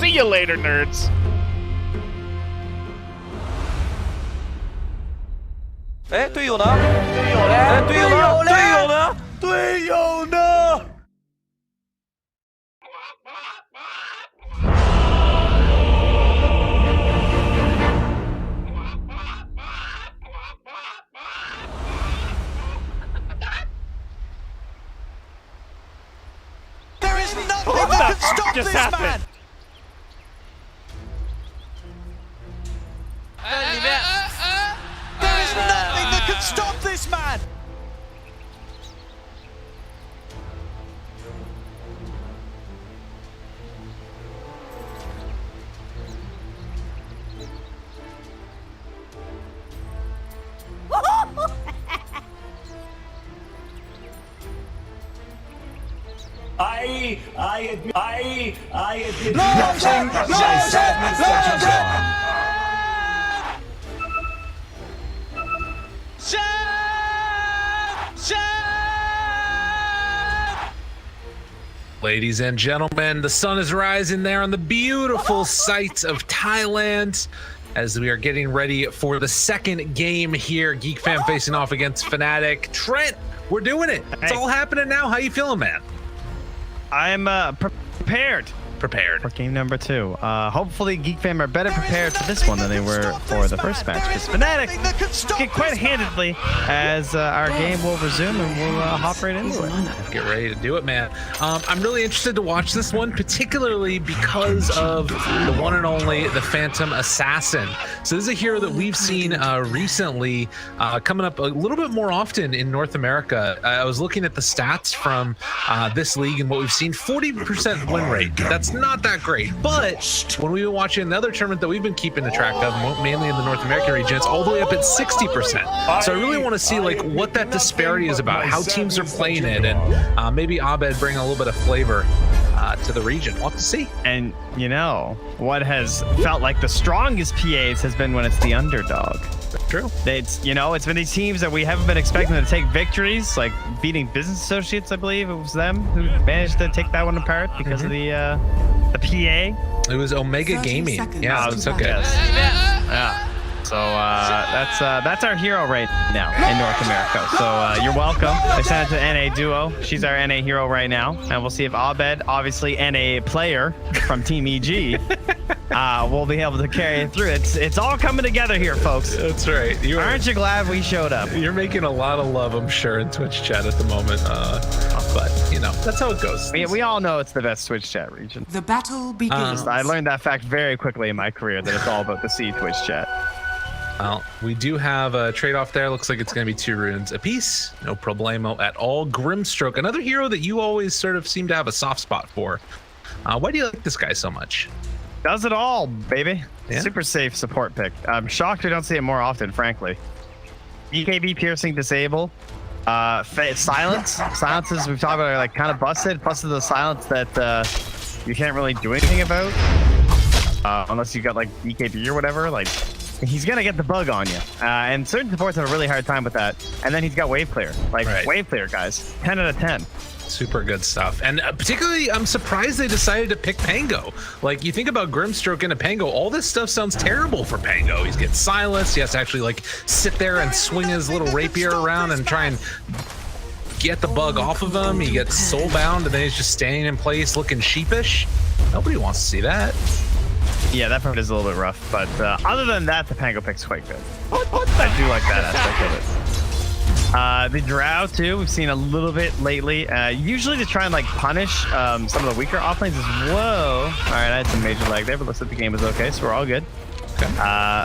See you later, nerds. Eh, 队友呢？哎，队友呢？队友呢？队友呢？ There is nothing that can stop just this happened? man. There is nothing that can stop this man. I admit nothing. Ladies and gentlemen, the sun is rising there on the beautiful sights of Thailand as we are getting ready for the second game here. GeekFam facing off against FNATIC. Trent, we're doing it. It's all happening now. How you feeling, man? I'm prepared for game number 2. Hopefully GeekFam are better prepared for this one than they were for the first match, because FNATIC get quite handedly as our game will resume and we'll hop right into it. Get ready to do it, man. I'm really interested to watch this one, particularly because of the one and only the Phantom Assassin. So this is a hero that we've seen recently coming up a little bit more often in North America. I was looking at the stats from this league and what we've seen, 40% win rate. That's not that great, but when we've been watching another tournament that we've been keeping a track of, mainly in the North American region, it's all the way up at 60%. So I really want to see like what that disparity is about, how teams are playing it, and maybe Abed bring a little bit of flavor to the region. We'll have to see. And you know what has felt like the strongest PAs has been when it's the underdog. True. It's been these teams that we haven't been expecting to take victories, like beating Business Associates. I believe it was them who managed to take that one apart because of the PA. It was Omega Gaming. Yeah, it was so good. Yeah. So that's our hero right now in North America. So you're welcome. I sent it to NA Duo. She's our NA hero right now, and we'll see if Abed, obviously NA player from Team EG, will be able to carry it through. It's all coming together here, folks. That's right. Aren't you glad we showed up? You're making a lot of love, I'm sure, in Twitch chat at the moment. But you know, that's how it goes. We all know it's the best Twitch chat region. The battle begins. I learned that fact very quickly in my career, that it's all about the C Twitch chat. Well, we do have a trade-off there. Looks like it's going to be 2 runes apiece. No problemo at all. Grimstroke, another hero that you always sort of seem to have a soft spot for. Why do you like this guy so much? Does it all, baby. Yeah. Super safe support pick. I'm shocked we don't see it more often, frankly. EKB piercing disable. Silence. Silences we've talked about are like kind of busted. Plus the silence that you can't really do anything about unless you got like EKB or whatever. Like he's gonna get the bug on you, and certain supports have a really hard time with that. And then he's got wave clear. Like wave clear, guys. 10 out of 10. Super good stuff. And particularly, I'm surprised they decided to pick Pango. Like, you think about Grimstroke into Pango, all this stuff sounds terrible for Pango. He's getting silenced. He has to actually, like, sit there and swing his little rapier around and try and get the bug off of him. He gets soulbound, and then he's just standing in place looking sheepish. Nobody wants to see that. Yeah, that part is a little bit rough. But other than that, the Pango pick's quite good. I do like that aspect of it. The Drow too, we've seen a little bit lately, usually to try and like punish some of the weaker offlanes as whoa. All right, I had some major lag there, but looks like the game was okay, so we're all good. Okay.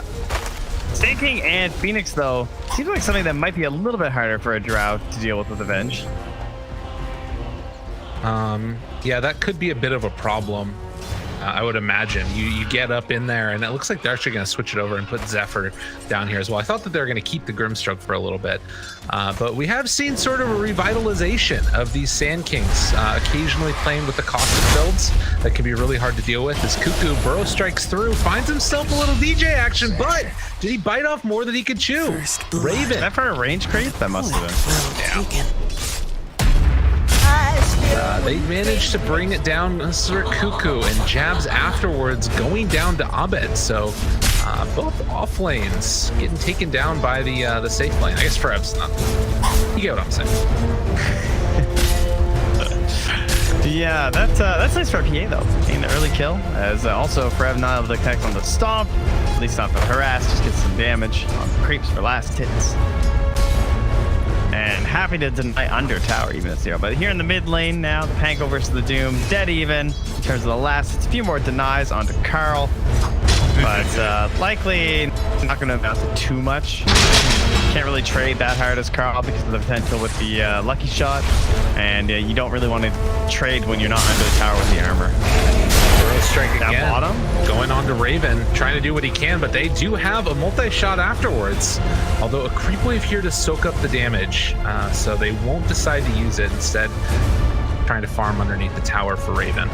Stinking and Phoenix though, seems like something that might be a little bit harder for a Drow to deal with Avenge. Yeah, that could be a bit of a problem. I would imagine you get up in there, and it looks like they're actually going to switch it over and put Zephyr down here as well. I thought that they were going to keep the Grimstroke for a little bit, but we have seen sort of a revitalization of these Sand Kings, occasionally playing with the caustic builds that can be really hard to deal with. As Cuckoo burrow strikes through, finds himself a little DJ action, but did he bite off more than he could chew? Raven. Is that for a range creep? That must have been. Yeah. They managed to bring it down Sir Cuckoo, and Jabs afterwards going down to Abed. So both off lanes getting taken down by the safe lane. I guess Freb's not. You get what I'm saying. Yeah, that's nice for PA though. Getting the early kill, as also Frev not able to connect on the stomp, at least not the harass, just gets some damage on the creeps for last hits. And happy to deny under tower even at 0. But here in the mid lane now, the Panko versus the Doom, dead even in terms of the last. It's a few more denies onto Carl, but likely not going to amount to too much. Can't really trade that hard as Carl because of the potential with the lucky shot, and you don't really want to trade when you're not under the tower with the armor. Strike Down again, bottom. going on to Raven, trying to do what he can, but they do have a multi-shot afterwards. Although a creep wave here to soak up the damage, so they won't decide to use it. Instead, trying to farm underneath the tower for Raven.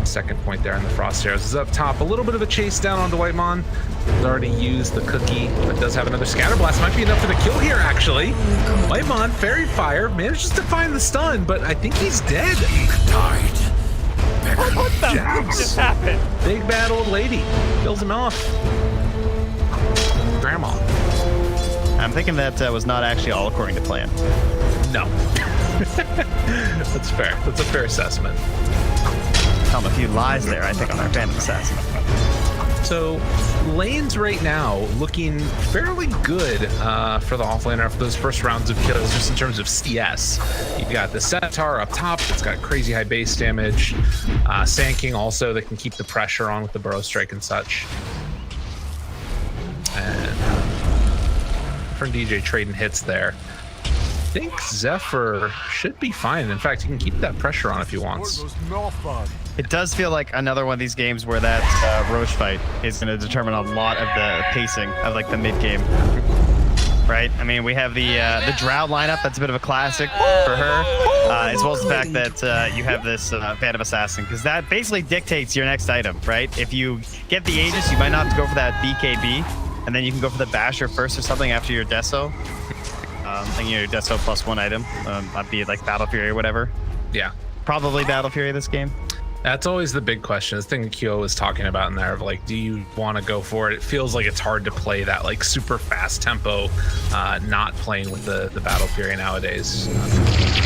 Second point there in the Frost Arrows is up top. A little bit of a chase down onto Whitemon. He's already used the cookie, but does have another scatter blast. Might be enough for the kill here, actually. Whitemon, Fairy Fire, manages to find the stun, but I think he's dead. What the heck just happened? Big bad old lady kills him off. Grandma. I'm thinking that was not actually all according to plan. No. That's fair. That's a fair assessment. Tell him a few lies there, I think, on our Phantom Assassin. So lanes right now looking fairly good for the offlaner after those first rounds of kills, just in terms of CS. You've got the Centaur up top, it's got crazy high base damage. Sand King also that can keep the pressure on with the Burrow Strike and such. And from DJ trading hits there. I think Zephyr should be fine. In fact, he can keep that pressure on if he wants. It does feel like another one of these games where that Roche fight is going to determine a lot of the pacing of like the mid game, right? I mean, we have the Drow lineup. That's a bit of a classic for her, as well as the fact that you have this Phantom Assassin, because that basically dictates your next item, right? If you get the Aegis, you might not have to go for that BKB, and then you can go for the Basher first or something after your Deso. Thinking your Deso +1 item, might be like Battle Fury or whatever. Yeah. Probably Battle Fury this game. That's always the big question. The thing Kyo was talking about in there of like, do you want to go for it? It feels like it's hard to play that like super fast tempo, not playing with the Battle Fury nowadays.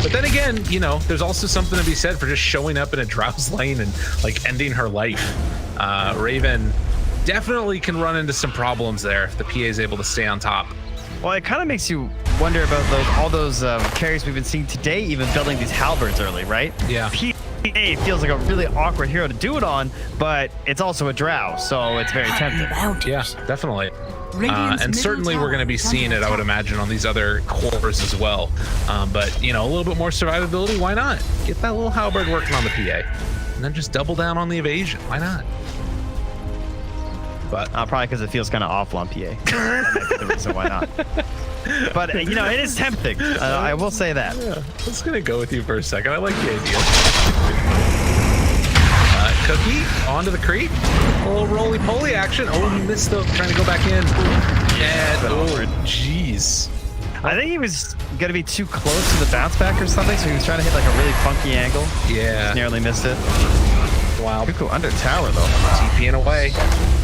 But then again, you know, there's also something to be said for just showing up in a Drow's lane and like ending her life. Raven definitely can run into some problems there if the PA is able to stay on top. Well, it kind of makes you wonder about all those carries we've been seeing today, even building these halberds early, right? Yeah. PA feels like a really awkward hero to do it on, but it's also a drow, so it's very tempting. Yeah, definitely. And certainly we're going to be seeing it, I would imagine, on these other cores as well. But, you know, a little bit more survivability, why not? Get that little halberd working on the PA. And then just double down on the evasion. Why not? But probably because it feels kind of awful on PA. That might be the reason why not. But, you know, it is tempting. I will say that. Yeah, I'm just going to go with you for a second. I like the idea. Cookie, onto the creep. A little roly-poly action. Oh, he missed though, trying to go back in. Yeah, oh, jeez. I think he was going to be too close to the bounce back or something, so he was trying to hit like a really funky angle. Yeah. Just nearly missed it. Wow. Cuckoo under tower, though. TPing away.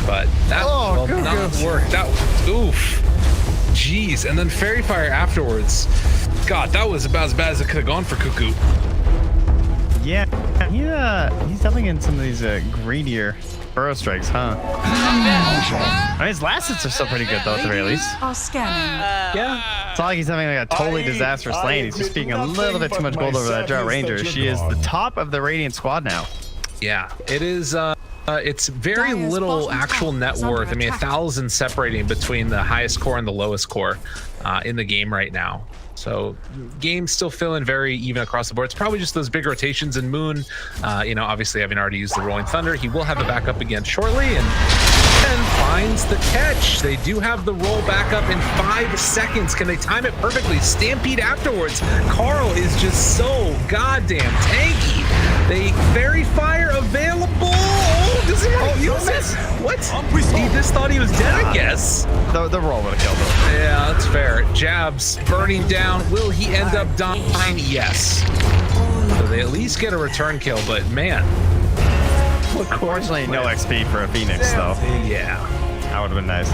But that will not work. That, oof. Jeez. And then Fairy Fire afterwards. God, that was about as bad as it could have gone for Cuckoo. Yeah, he's definitely in some of these greedier burrow strikes, huh? I mean, his last hits are still pretty good, though, at the very least. Yeah. It's not like he's having like a totally disastrous lane. He's just speaking a little bit too much gold over that Drow Ranger. She is the top of the Radiant squad now. Yeah, it is. It's very little actual net worth. I mean, 1,000 separating between the highest core and the lowest core in the game right now. So game's still feeling very even across the board. It's probably just those big rotations. And Moon, you know, obviously having already used the Rolling Thunder, he will have it back up again shortly and finds the catch. They do have the roll back up in 5 seconds. Can they time it perfectly? Stampede afterwards. Carl is just so goddamn tanky. They Fairy Fire available. Oh, does he have use it? What? He just thought he was dead, I guess. The roll would have killed him. Yeah, that's fair. Jabs burning down. Will he end up dying? Yes. So they at least get a return kill, but man. Unfortunately, no XP for a Phoenix, though. Yeah. That would have been nice.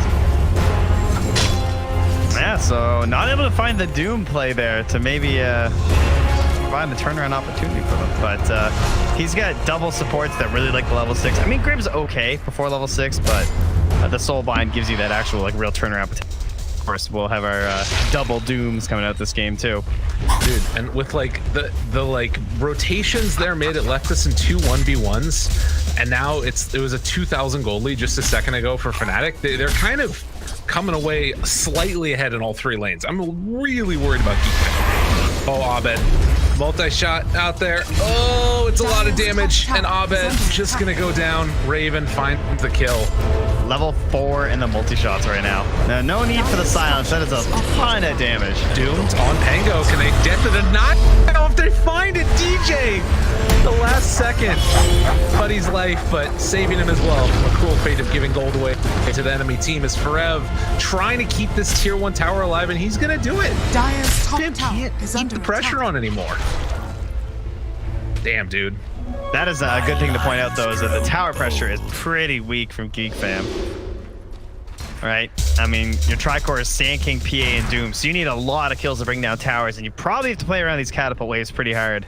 Yeah, so not able to find the Doom play there to maybe provide a turnaround opportunity for them. But he's got double supports that really like the level 6. I mean, Grim's okay before level 6, but the Soulbind gives you that actual like real turnaround potential. Of course, we'll have our double Dooms coming out this game too. Dude, and with like the like rotations there made, it left us in 2 1v1s, and now it was a 2,000 gold lead just a second ago for FNATIC. They're kind of coming away slightly ahead in all 3 lanes. I'm really worried about GEEKFAM. Oh, Abed. Multi-shot out there. Oh, it's a lot of damage. And Abed just gonna go down. Raven finds the kill. Level 4 in the multi-shots right now. No need for the silence. That is a ton of damage. Doomed on Pango. Can they get to the knock? I don't know if they find it. DJ, the last second. Putty's life, but saving him as well. A cool fate of giving gold away to the enemy team is Forev trying to keep this tier 1 tower alive, and he's gonna do it. Dire's top Damn, tower can't is keep under the pressure attack. on anymore. Damn, dude. That is a good thing to point out, though, is that the tower pressure is pretty weak from GEEKFAM. Right? I mean, your Tricore is Sand King, PA, and Doom, so you need a lot of kills to bring down towers, and you probably have to play around these catapult waves pretty hard.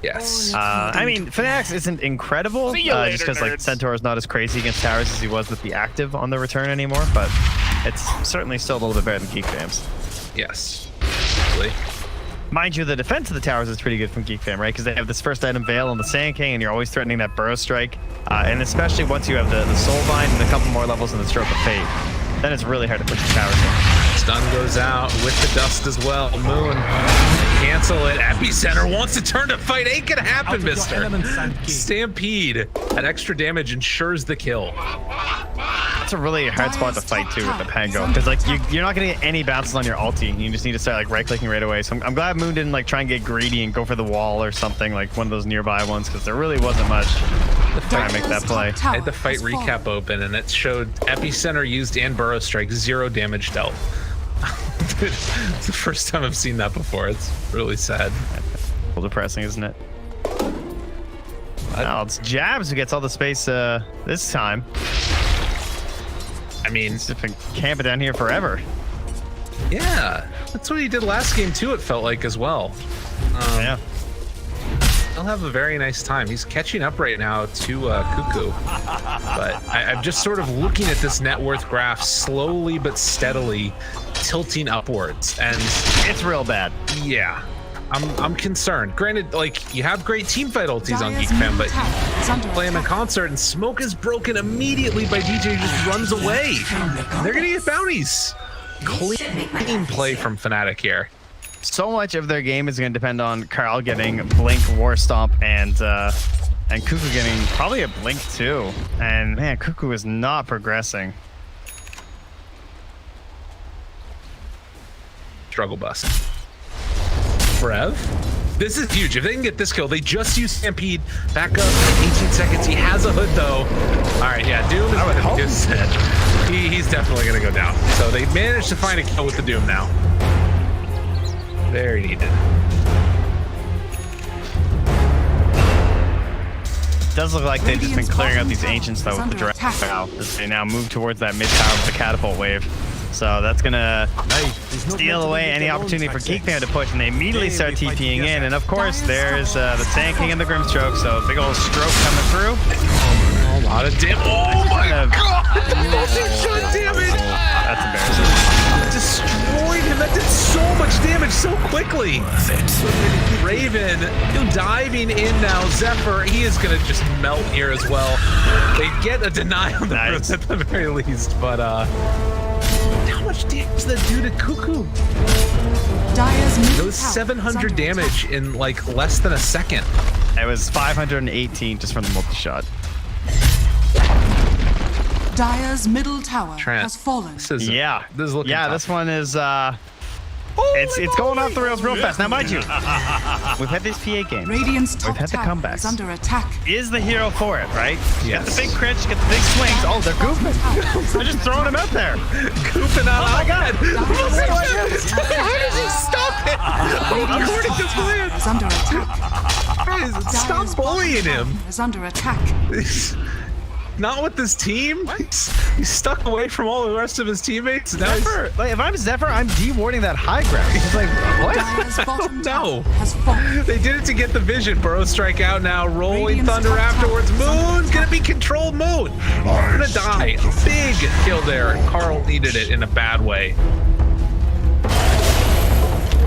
Yes. I mean, FNATIC isn't incredible, just because like Centaur is not as crazy against towers as he was with the active on the return anymore, but it's certainly still a little bit better than GEEKFAM's. Yes. Absolutely. Mind you, the defense of the towers is pretty good from GEEKFAM, right? Because they have this first item Veil on the Sand King, and you're always threatening that Burrow Strike. And especially once you have the Soulbind and a couple more levels in the Stroke of Fate, then it's really hard to push the towers in. Stun goes out with the dust as well. Moon, cancel it. Epicenter wants to turn to fight. Ain't gonna happen, mister. Stampede. That extra damage ensures the kill. It's a really hard spot to fight too with the Pango, because like you're not gonna get any bounces on your ulti. You just need to start like right-clicking right away. So I'm glad Moon didn't like try and get greedy and go for the wall or something, like one of those nearby ones, because there really wasn't much to try and make that play. I had the fight recap open, and it showed Epicenter used and Burrow Strike, 0 damage dealt. It's the first time I've seen that before. It's really sad. A little depressing, isn't it? Now it's Jabs who gets all the space this time. I mean, He's just been camping down here forever. yeah, that's what he did last game too, it felt like, as well. Yeah. He'll have a very nice time. He's catching up right now to Cuckoo. But I'm just sort of looking at this net worth graph slowly but steadily tilting upwards. And It's real bad. yeah, I'm concerned. Granted, like, you have great teamfight ultis on Dire's GEEKFAM, but tower is under play him in attack. concert and smoke is broken immediately by DJ, who just runs away. They're gonna get bounties. Clean play from FNATIC here. So much of their game is going to depend on Carl getting Blink, War Stomp, and Cuckoo getting probably a Blink too. And man, Cuckoo is not progressing. Struggle bus. Brev. This is huge. If they can get this kill, they just use Stampede. Back up. 18 seconds. He has a hood though. All right, yeah. Doom is what he just said. He's definitely gonna go down. So they managed to find a kill with the Doom now. Very needed. Does look like they've just been Radiant's clearing out bottom these tower ancients though is with the under direct attack. now. As they now move towards that mid tower with the catapult wave. So that's gonna steal away any opportunity for GEEKFAM to push, and they immediately start TPing in. And of course, there's the Sand King and the Grimstroke, so big old stroke coming through. A lot of damage. Oh my god! Multi-shot damage! That's embarrassing. Destroyed him. That did so much damage so quickly. Raven diving in now. Zephyr, he is gonna just melt here as well. They get a deny on the Nice. at the very least, but how much damage does that do to Cuckoo? Dire's middle Those tower is 700 under damage in like less than a second. It was 518 just from the multi-shot. attack. Dire's middle tower Trent, has fallen. This is Yeah. This is looking Yeah, tough. this one is it's going off the rails real fast. Now mind you, we've had this PA game. Radiant's top had the tower comebacks. is under attack. Is the hero for it, right? Yes. Get the big crits, get the big swings. Oh, they're goofing. They're just throwing him out there. Goofing out. Oh my god. How does he stop it? According to plans. is under attack. Guys, stop Dire's bottom bullying him. tower is under attack. Not with this team. He's stuck away from all the rest of his teammates. Now he's, Zephyr, like, if I'm Zephyr, I'm dewarding that high ground. He's like, what? Dire's bottom No. tower has fallen. they did it to get the vision. Burrow strike out now. Rolling Radiant's thunder top afterwards. tower is under Moon's gonna attack. be controlled. Moon gonna die. Big kill there. Carl needed it in a bad way.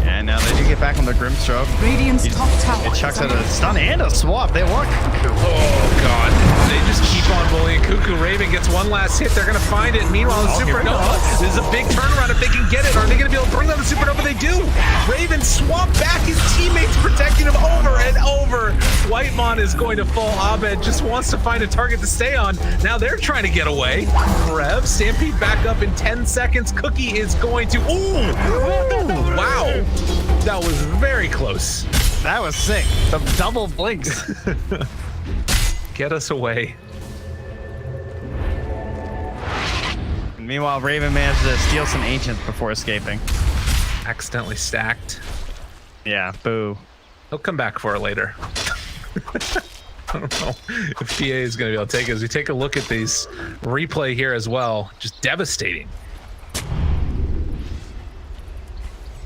And now they do get back on their Grimstroke. Radiant's top tower It chucks is out under a stun and a swap. They want Cuckoo. Oh god. They just keep on bullying. Cuckoo Raven gets one last hit. They're gonna find it. Meanwhile, the here we go. Supernova. This is a big turnaround if they can get it. Are they gonna be able to bring down the Supernova? They do. Raven swap back. His teammates protecting him over and over. Whitemon is going to fall. Abed just wants to find a target to stay on. Now they're trying to get away. Rev, Stampede back up in 10 seconds. Cookie is going to. Ooh! Wow. That was very close. That was sick. Some double blinks. Get us away. Meanwhile, Raven managed to steal some ancients before escaping. Accidentally stacked. Yeah, boo. He'll come back for it later. I don't know if PA is going to be able to take it. As we take a look at these replay here as well, just devastating.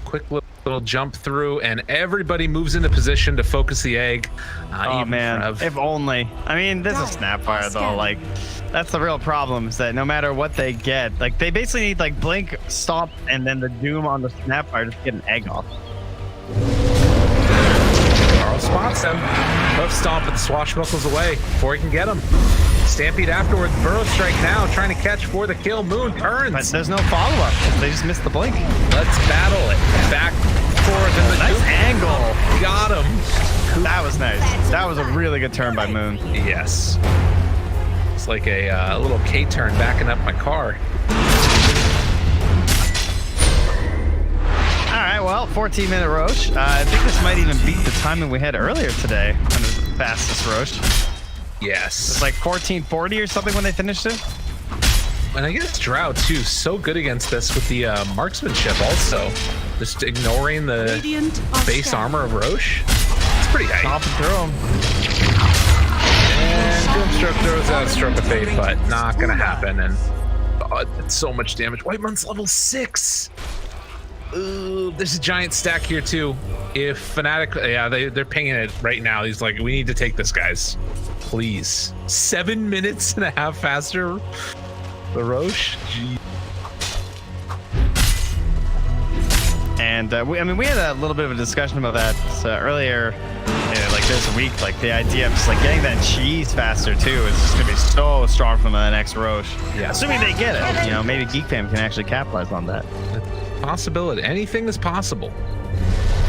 Quick little jump through, and everybody moves into position to focus the egg. Oh even man, Rev. if only. I mean, this is Snapfire though. Like, that's the real problem, is that no matter what they get, like they basically need like Blink, Stomp, and then the Doom on the Snapfire just to get an egg off. Carl spots him. Hoof stomp, but the swashbuckles away before he can get him. Stampede afterwards. Burrow strike now, trying to catch for the kill. Moon turns. But there's no follow-up. They just missed the Blink. Let's battle it. Back, forth, and the Nice Doom. angle. Got him. That was nice. That was a really good turn by Moon. Yes. It's like a little K-turn backing up my car. All right, well, 14-minute Roche. I think this might even beat the timing we had earlier today on the fastest Roche. Yes. It's like 14:40 or something when they finished it. And I guess Drow, too, so good against this with the marksmanship also. Just ignoring the Radiant are base scattered. armor of Roche. It's pretty high. Stomping through them. And Doomstroke throws out Stroke of Fate, but not gonna happen. And oh, it's so much damage. Whitemon's level 6. Ooh, there's a giant stack here too. If FNATIC, yeah, they're pinging it right now. He's like, we need to take this, guys. Please. 7 minutes and a half faster. The Roche. Gee. And I mean, we had a little bit of a discussion about that earlier. Like this week, like the idea of just like getting that cheese faster too is just gonna be so strong from the next Roche. Yeah. Assuming they get it, you know, maybe GeekFam can actually capitalize on that. Possibility. Anything is possible.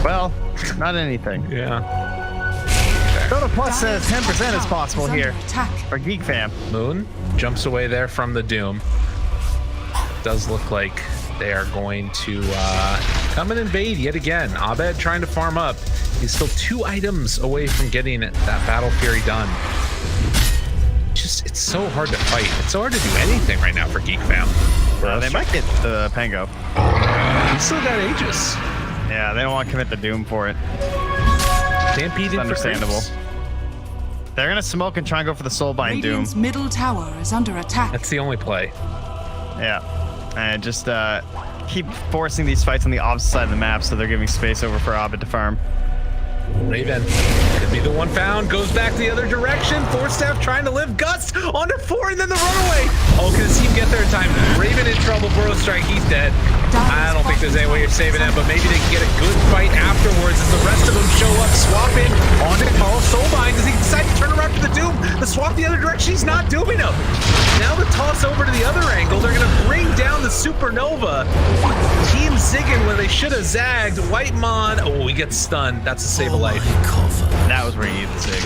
Well, not anything. Yeah. DOTA Plus says Dire's 10% is top possible tower is here under attack. for GeekFam. Moon jumps away there from the Doom. Does look like they are going to come and invade yet again. Abed trying to farm up. He's still 2 items away from getting that Battle Fury done. It's so hard to fight. It's so hard to do anything right now for GeekFam. They might get the Pango. He's still got Aegis. Yeah, they don't want to commit the Doom for it. Stampede It's in for understandable. creeps. They're gonna smoke and try and go for the Soulbind Doom. Radiant's middle tower is under attack. That's the only play. Yeah, and just keep forcing these fights on the opposite side of the map, so they're giving space over for Abed to farm. Raven could be the one found. Goes back the other direction. Force Staff trying to live. Gust onto 4 and then the runaway. Oh, can his team get there in time? Raven in trouble. Burrow strike. He's dead. I don't think there's any way you're saving him, but maybe they can get a good fight afterwards as the rest of them show up. Swap in onto Carl Soulbind. Does he decide to turn around for the Doom? The swap the other direction. He's not dooming him. Now the toss over to the other angle. They're going to bring down the Supernova. Team zigging when they should have zagged. Whitemon. Oh, he gets stunned. That's a save of life. That was where you need the Zig.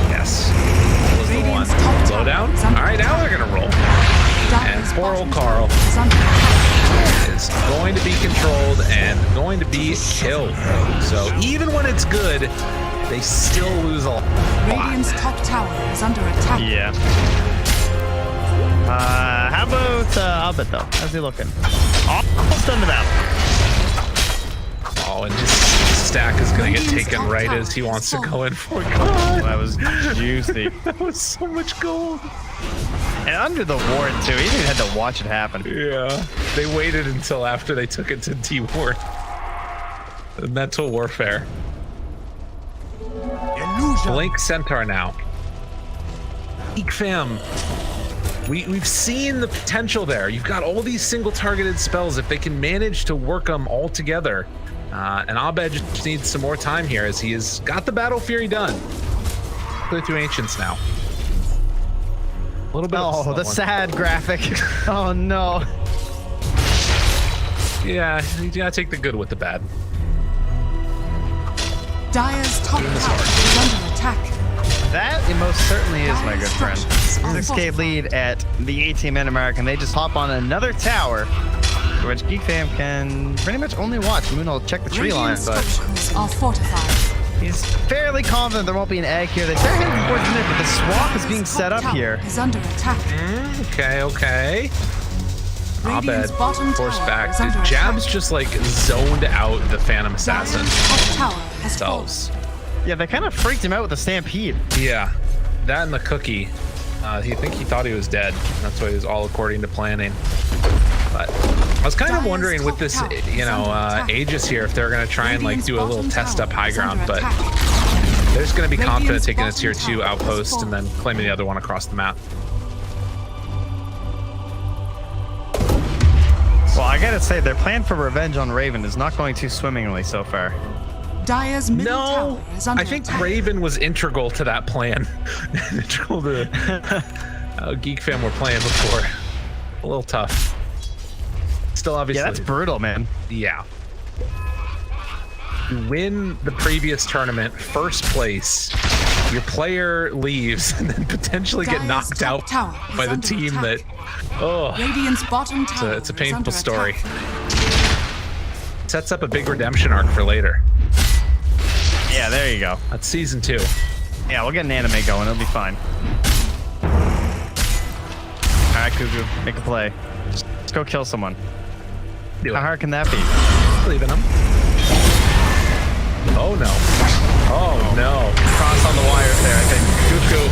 Yes. That was the one. Radiant's top Slow tower down. is All under right, now they're going to roll. Dire's poor old bottom Carl. tower is under attack. Is going to be controlled and going to be killed. So even when it's good, they still lose a lot. Radiant's top tower is under attack. Yeah. How about Abed though? How's he looking? Almost done the battle. Oh, and just stack is gonna get Radiant's taken top right tower as he is wants to falling. go in for God. That was juicy. That was so much gold. And under the ward too. He didn't even had to watch it happen. Yeah, they waited until after they took it to D-Ward. The mental warfare. Blink Centaur now. GEEKFAM. We've seen the potential there. You've got all these single targeted spells. If they can manage to work them all together, and Abed just needs some more time here as he has got the Battle Fury done. Play through Ancients now. A little bit. Oh, the sad graphic. Oh no. Yeah, you gotta take the good with the bad. Dire's top tower is under attack. That it most certainly is, my good friend. Dire's structures are 6k lead at the 18-man American. They just hop on another tower, which GEEKFAM can pretty much only watch. Moon will check the tree line, Radiant but structures are fortified. he's fairly confident there won't be an egg here. They start heading towards mid, but the swap is being Dire's set top up tower here. is under attack. Okay. Radiant's Abed bottom force tower back. is under Jab's attack. just like zoned out the Phantom Assassin Dire's top tower has fallen. themselves. Yeah, they kind of freaked him out with the stampede. Yeah, that and the cookie. He thought he was dead. That's why he was all according to planning. But I was kind of Dire's wondering with top this, tower is under attack. Aegis here, if they're gonna try and like Radiant's do a little bottom test up tower high is ground, under but attack. they're just gonna be confident Radiant's taking a bottom tier 2 tower outpost has and then claiming the other one across the map. Well, I gotta say, their plan for revenge on Raven is not going too swimmingly so far. Dire's middle No, tower is under I think attack. Raven was integral to that plan. Integral to how GEEKFAM were playing before. A little tough. Still, obviously. Yeah, that's brutal, man. Yeah. You win the previous tournament, first place. Your player leaves and then potentially get Dire's knocked top out tower is by the under team attack. that. Oh, Radiant's bottom tower it's a is painful under story. attack. Sets up a big redemption arc for later. Yeah, there you go. That's season 2. Yeah, we'll get an anime going. It'll be fine. All right, Cuckoo, make a play. Just go kill someone. Do How it. hard can that be? Leaving him. Oh no. Oh no. Cross on the wires there, I think. Cuckoo.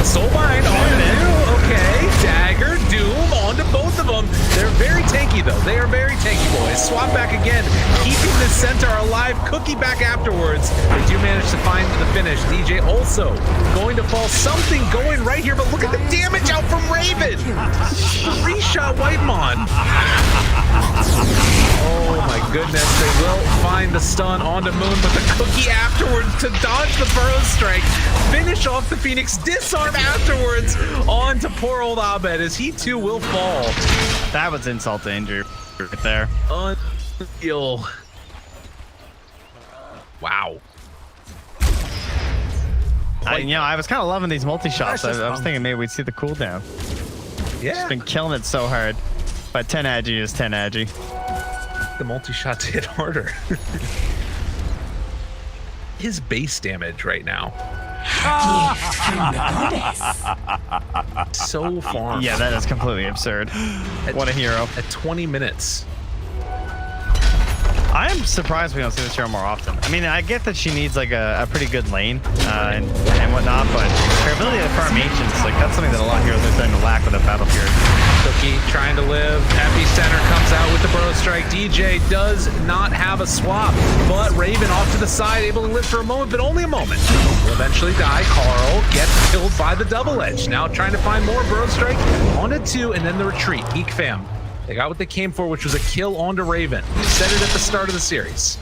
Soulbind on Doom. Okay. Dagger, Doom onto both of them. They're very tanky though. They are very tanky, boys. Swap back again. Keeping the centaur alive. Cookie back afterwards. They do manage to find the finish. DJ also going to fall. Something going right here, but look at the damage out from Raven. 3-shot Whitemon. Oh my goodness, they will find the stun onto Moon, but the cookie afterwards to dodge the burrow strike, finish off the Phoenix, disarm afterwards onto poor old Abed as he too will fall. That was insult to injury right there. Unreal. Wow. I was kind of loving these multi-shots. I was thinking maybe we'd see the cooldown. Yeah. Just been killing it so hard. But 10 agi is 10 agi. The multi-shots hit harder. His base damage right now. So far. Yeah, that is completely absurd. What a hero. At 20 minutes. I am surprised we don't see this hero more often. I mean, I get that she needs like a pretty good lane and whatnot, but her ability to farm ancients, like that's something that a lot of heroes are starting to lack with a Battle Fury. Cookie trying to live. Epicenter comes out with the burrow strike. DJ does not have a swap, but Raven off to the side, able to live for a moment, but only a moment. Will eventually die. Carl gets killed by the double edge. Now trying to find more burrow strike. On to 2, and then the retreat. GEEKFAM. They got what they came for, which was a kill onto Raven. We said it at the start of the series.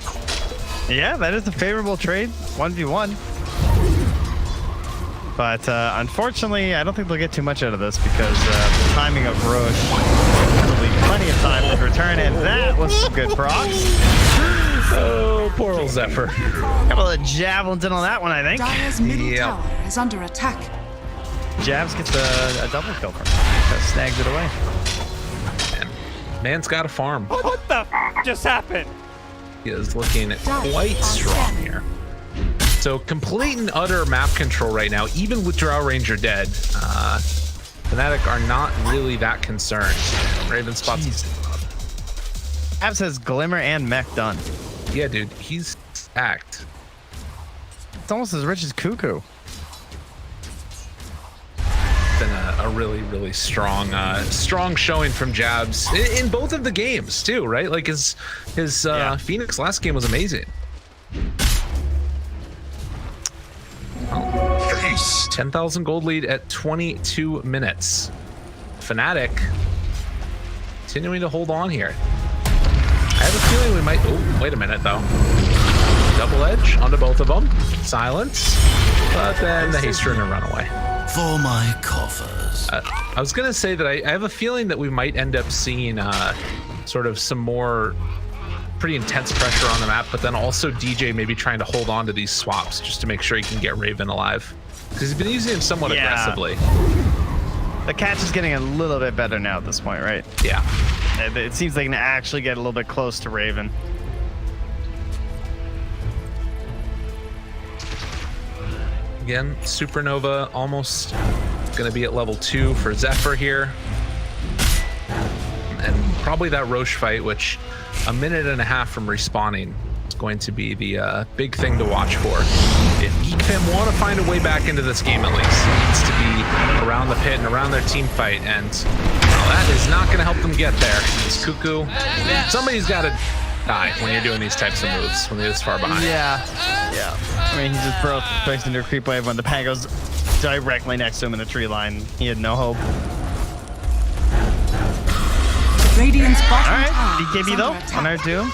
Yeah, that is a favorable trade. 1v1. But unfortunately, I don't think they'll get too much out of this because the timing of Roche will leave plenty of time for return, and that was some good procs. Oh, poor old Zephyr. Couple of javelins in on that one, I think. Dire's middle Yep. tower is under attack. Jabs gets a double kill from him. That snags it away. Man's got a farm. What the f just happened? He is looking quite strong here. So complete and utter map control right now, even with Drow Ranger dead. FNATIC are not really that concerned. Raven spots. Jabs has Glimmer and Mech done. Yeah, dude, he's act. It's almost as rich as Cuckoo. Been a really, really strong showing from Jabs in both of the games too, right? Like his Phoenix last game was amazing. 10,000 gold lead at 22 minutes. FNATIC continuing to hold on here. I have a feeling we might. Oh, wait a minute though. Double edge onto both of them. Silence, but then the haste rune and runaway. For my coffers. I was gonna say that I have a feeling that we might end up seeing sort of some more pretty intense pressure on the map, but then also DJ maybe trying to hold on to these swaps just to make sure he can get Raven alive, because he's been using him somewhat aggressively. The catch is getting a little bit better now at this point, right? Yeah. It seems they can actually get a little bit close to Raven. Again, Supernova almost gonna be at level 2 for Zephyr here. And probably that Roche fight, which a minute and a half from respawning is going to be the big thing to watch for. If GEEKFAM want to find a way back into this game, at least, it needs to be around the pit and around their team fight, and well, that is not going to help them get there. It's Cuckoo. Somebody's got to die when you're doing these types of moves, when you're this far behind. Yeah. I mean, he just broke into a creep wave when the Pango's directly next to him in the tree line. He had no hope. Radiant's bottom All right, tower BKB is though under attack. on our Doom.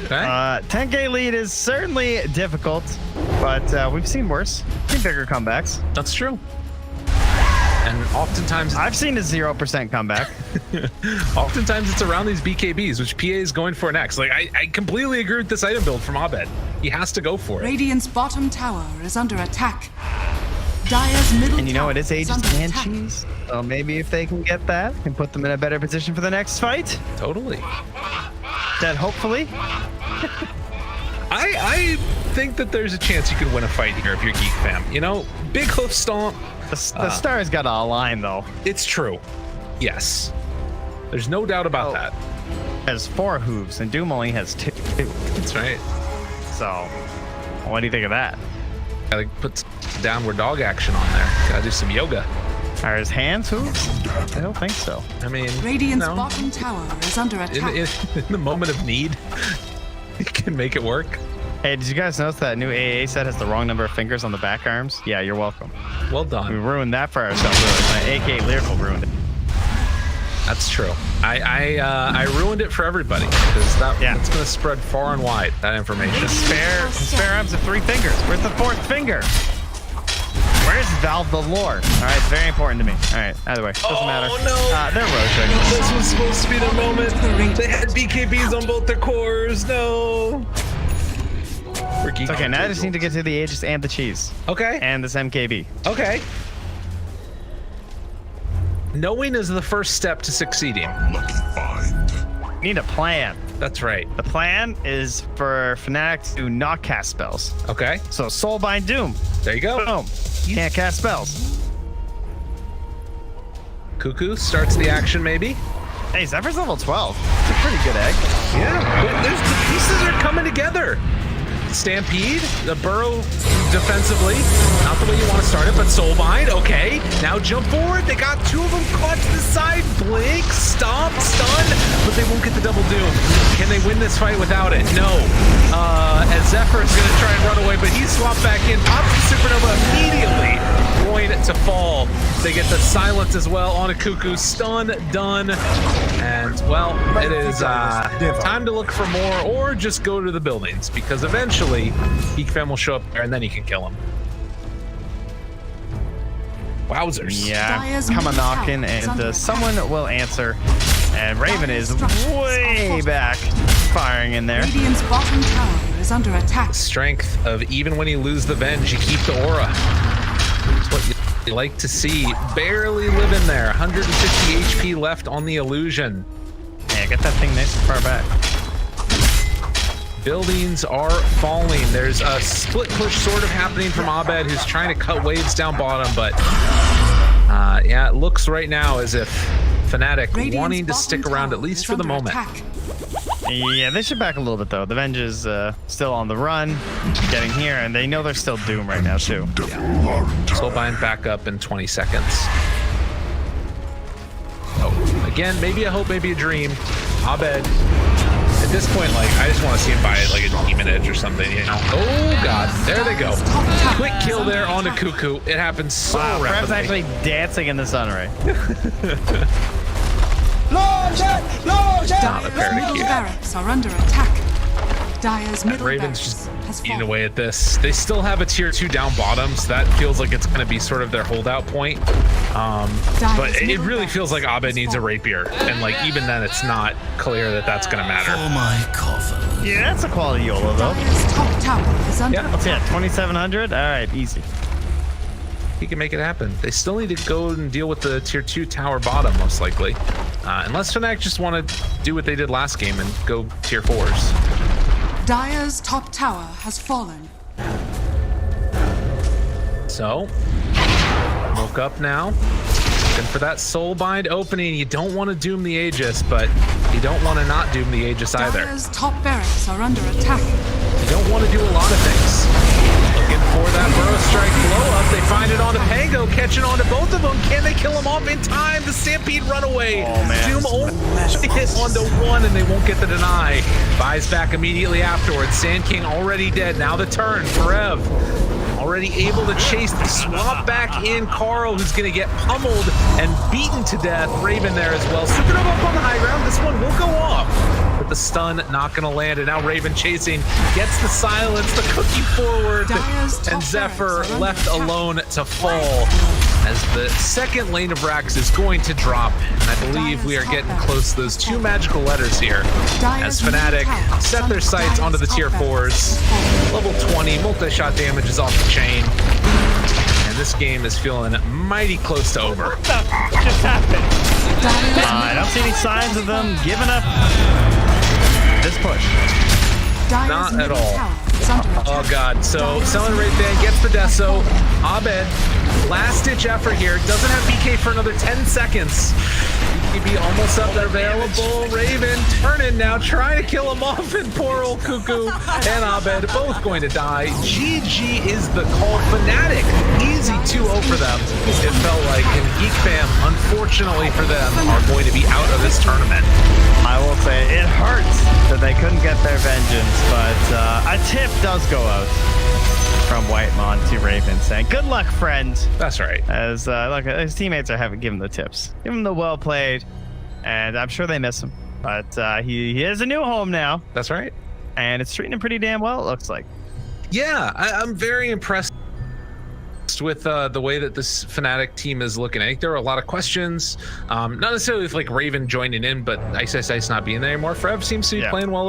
Okay. 10k lead is certainly difficult, but we've seen worse. Seen bigger comebacks. That's true. And oftentimes, I've seen a 0% comeback. oftentimes it's around these BKBs, which PA is going for next. Like, I completely agree with this item build from Abed. He has to go for it. Radiant's bottom tower is under attack. Dire's middle And you know, tower it is Aegis under and attack. cheese. So maybe if they can get that, can put them in a better position for the next fight. Totally. That hopefully. I think that there's a chance you could win a fight here if you're GEEKFAM. You know, big hoof stomp. The stars got to align though. It's true. Yes. There's no doubt about that. Has 4 hooves and Doom only has 2. That's right. So, what do you think of that? Gotta put some downward dog action on there. Gotta do some yoga. Are his hands hooves? I don't think so. I mean, Radiant's no. bottom tower is under attack. In the moment of need, you can make it work. Hey, did you guys notice that new AA set has the wrong number of fingers on the back arms? Yeah, you're welcome. Well We done. ruined that for ourselves. My AK Lyrical ruined it. That's true. I ruined it for everybody because that's going to spread far and wide, that information. Spare arms have 3 fingers. Where's the 4th finger? Where's Valve the lore? All right, it's very important to me. All right, either way, doesn't matter. no. They're Roche. This was supposed to be their moment. They had BKBs on both their cores. No. It's okay, now I just need to get to the Aegis and the cheese. Okay. And this MKB. Okay. Knowing is the first step to succeeding. Lucky find. Need a plan. That's right. The plan is for FNATIC to not cast spells. Okay. So Soulbind Doom. There you go. Boom. Can't cast spells. Cuckoo starts the action, maybe. Hey, Zephyr's level 12. It's a pretty good egg. Yeah. But the pieces are coming together. Stampede, the burrow defensively, not the way you want to start it, but Soulbind, okay. Now jump forward, they got 2 of them caught to the side, blink, stomp, stun, but they won't get the double doom. Can they win this fight without it? No. As Zephyr is gonna try and run away, but he swapped back in, pops the Supernova immediately, going to fall. They get the silence as well on a Cuckoo, stun, done, and well, it is time to look for more or just go to the buildings, because eventually GEEKFAM will show up there and then you can kill him. Wowzers. Yeah, Dire's come a middle knocking tower is and under attack. someone will answer. And Raven is way back, firing in there. Radiant's bottom tower is under attack. Strength of even when you lose the Venge, you keep the aura. It's what you like to see. Barely living there. 150 HP left on the illusion. Yeah, get that thing nice and far back. Buildings are falling. There's a split push sort of happening from Abed, who's trying to cut waves down bottom, but yeah, it looks right now as if FNATIC Radiant's wanting to bottom stick around tower at least is for the under moment. attack. Yeah, they should back a little bit though. The Venge is still on the run, getting here, and they know they're still Doom right now too. Soulbind back up in 20 seconds. Oh, again, maybe a hope, maybe a dream. Abed. At this point, like, I just want to see him buy it like a Demon Edge or something, you know? Oh, God. There they go. Quick kill there on the Cuckoo. It happens so Wow, Prep's rapidly. actually dancing in the sun ray. Not a Dire's parity middle cue. barracks are under attack. Dire's middle Raven's barracks just has eating fallen. away at this. They still have a tier 2 down bottom, so that feels like it's going to be sort of their holdout point. But it really feels like Abed needs a rapier, and like even then, it's not clear that that's going to matter. For my coffers. Yeah, that's a quality YOLO though. Dire's top tower is under Yeah. What's attack. that? 2,700. All right, easy. He can make it happen. They still need to go and deal with the tier 2 tower bottom, most likely, unless FNATIC just want to do what they did last game and go tier 4s. Dire's top tower has fallen. So, woke up now. Looking for that Soulbind opening. You don't want to doom the Aegis, but you don't want to not doom the Aegis either. Dire's top barracks are under attack. You don't want to do a lot of things. Looking for that Burrow Strike blow up. They find it on the Pango, catching on to both of them. Can they kill him off in time? The Stampede runaway. Oh, man. Doom only hit onto one, and they won't get the deny. Buys back immediately afterwards. Sand King already dead. Now the turn. Forev already able to chase the swamp back in. Carl, who's going to get pummeled and beaten to death. Raven there as well. Supernova up on the high ground. This one will go off. But the stun not going to land. And now Raven chasing. Gets the silence. The cookie forward. Dire's top And Zephyr barracks are under left attack. alone to fall. As the second lane of Rax is going to drop. And I believe we are getting close to those 2 magical letters here. As FNATIC set their sights onto the tier 4s. Level 20, multi-shot damage is off the chain. And this game is feeling mighty close to over. What just happened? I don't see any signs of them giving up this push. Not at all. Oh god, so Selling Wraith Band gets the Deso. Abed, last ditch effort here. Doesn't have BK for another 10 seconds. BKB almost up there available. Raven turning now, trying to kill him off, and poor old Cuckoo and Abed both going to die. GG is the call. FNATIC, easy 2-0 for them. It felt like, and GEEKFAM, unfortunately for them, are going to be out of this tournament. I will say it hurts that they couldn't get their vengeance, but a tip does go out from Whitemon to Raven saying, "Good luck, friend." That's right. As look, his teammates are having given the tips, give him the well played, and I'm sure they miss him. But he has a new home now, That's right. and it's treating him pretty damn well. It looks like. Yeah, I'm very impressed with the way that this FNATIC team is looking. I think there are a lot of questions, not necessarily with like Raven joining in, but Ice not being there anymore. Frev seems to be Yeah. playing well